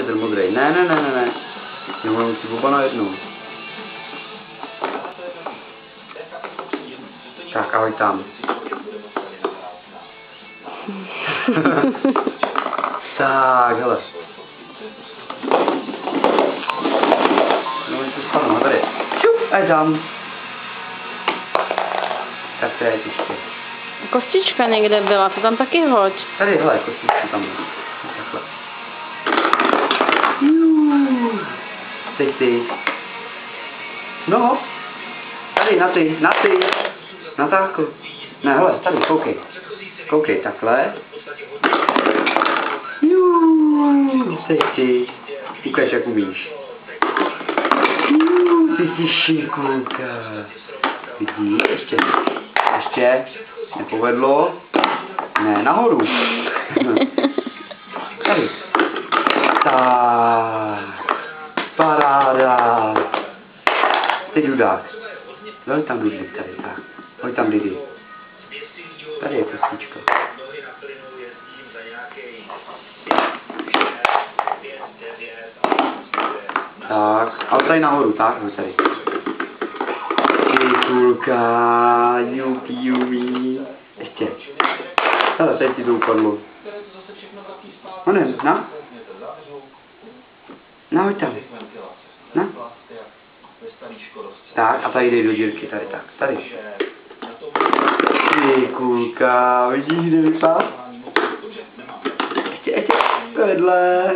ten modrý. Ne. Jo, musí oba na jednu. Tak, ahoj tam. Tak, hele. No, oni se spadnou, tady. Šup, a tam. Tak to je ještě. Kostička někde byla, to tam taky hoď. Tady, hele, kostičku tam. Takhle. Teď ty. No. Tady, na ty. Na táku. Ne, hele, tady, koukej. Koukej, takhle. Teď ty. Ukaž, jak umíš. Ty jsi šikulka. Vidíš, ještě. Nepovedlo. Ne, nahoru. Tady. Tak. Paráda. Teď judák. Hoď tam Didi, tady, tak. Hoď tam Didi. Tady je kostička. Tak, ale tady nahoru, tak, hoď tady. Šikulka, jupi. Ještě. Hele, teď ti to upadlo. No ne, na, hoď tam. Na. Tak, a tady dej do dírky, tady, tak, tady. Šikulka, vidíš, kde vypadá? Ještě, vedle.